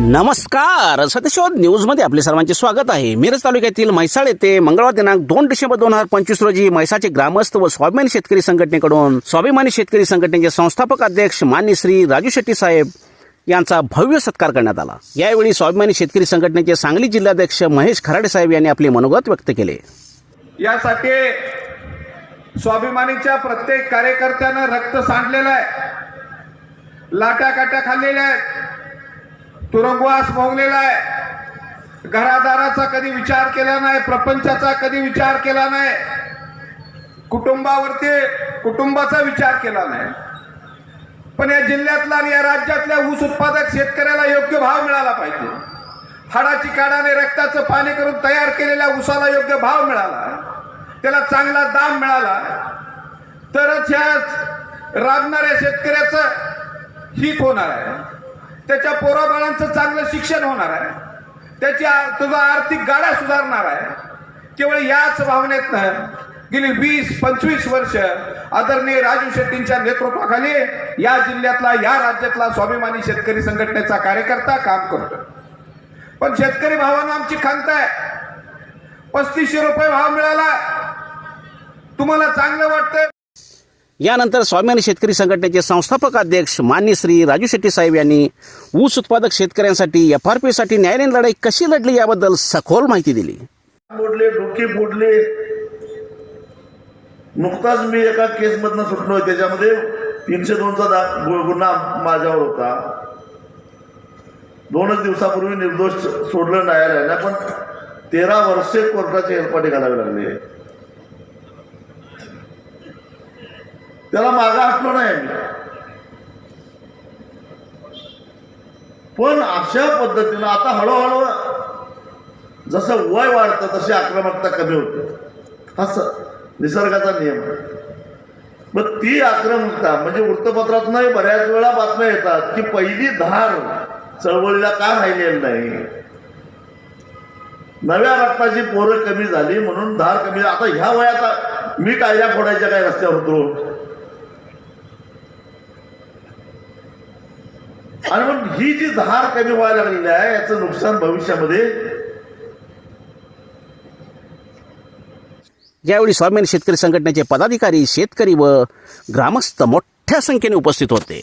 नमस्कार, सत्यशोध न्यूजमध्ये आपले सर्वांचे स्वागत आहे. मिरज तालुक्यातील म्हैसाळ येथे मंगळवार दिनांक 2 डिसेंबर 2025 रोजी म्हैसाळचे ग्रामस्थ व स्वाभिमानी शेतकरी संघटनेकडून स्वाभिमानी शेतकरी संघटनेचे संस्थापक अध्यक्ष माननीय श्री राजू शेट्टी साहेब यांचा भव्य सत्कार करण्यात आला. यावेळी स्वाभिमानी शेतकरी संघटनेचे सांगली जिल्हाध्यक्ष महेश खराडे साहेब यांनी आपले मनोगत व्यक्त केले. यासाठी स्वाभिमानीच्या प्रत्येक कार्यकर्त्यानं रक्त सांडलेलं आहे, लाटाकाट्या खाल्लेल्या आहेत, तुरुंगवास भोगलेला आहे, घरादाराचा कधी विचार केला नाही, प्रपंचाचा कधी विचार केला नाही, कुटुंबाचा विचार केला नाही. पण या जिल्ह्यातला आणि या राज्यातल्या ऊस उत्पादक शेतकऱ्याला योग्य भाव मिळाला पाहिजे. हाडाची काढाने रक्ताचं पाणी करून तयार केलेल्या ऊसाला योग्य भाव मिळाला, त्याला चांगला दाम मिळाला, तरच ह्या राबणाऱ्या शेतकऱ्याचं हित होणार आहे, त्याच्या पोराबाळांचं चांगलं शिक्षण होणार आहे, तुझा आर्थिक गाडा सुधारणार आहे. केवळ याच भावनेतनं गेली 20-25 वर्ष आदरणीय राजू शेट्टींच्या नेतृत्वाखाली या जिल्ह्यातला, या राज्यातला स्वाभिमानी शेतकरी संघटनेचा कार्यकर्ता काम करतो. पण शेतकरी भावांना आमची खंत आहे, 3500 रुपये भाव मिळाला, तुम्हाला चांगलं वाटतं. यानंतर स्वाभिमानी शेतकरी संघटनेचे संस्थापक अध्यक्ष माननीय श्री राजू शेट्टी साहेब यांनी ऊस उत्पादक शेतकऱ्यांसाठी FRP साठी न्यायालयीन लढाई कशी लढली याबद्दल सखोल माहिती दिली. डोके फोडले. नुकताच मी एका केसमधनं सुटलो, त्याच्यामध्ये 302चा गुन्हा माझ्यावर होता. 2च दिवसापूर्वी निर्दोष सोडलं न्यायालयानं, पण 13 वर्षे कोर्टाचे हेलपाटे घालावे लागले. त्याला मागं हटलो नाही मी. पण अशा पद्धतीनं आता हळूहळू जसं वय वाढतं तशी आक्रमकता कमी होते. हा निसर्गाचा नियम आहे. मग ती आक्रमकता म्हणजे वृत्तपत्रातूनही बऱ्याच वेळा बातम्या येतात की पहिली धार चळवळीला का राहिलेली नाही, नव्या रक्ताची पोरं कमी झाली म्हणून धार कमी. आता ह्या वयात मी टायऱ्या फोडायच्या काय रस्त्यावर उतरून, आणि मग ही जी धार कमी व्हायला लागलेली आहे याचं नुकसान भविष्यामध्ये. यावेळी स्वाभिमानी शेतकरी संघटनेचे पदाधिकारी, शेतकरी व ग्रामस्थ मोठ्या संख्येने उपस्थित होते.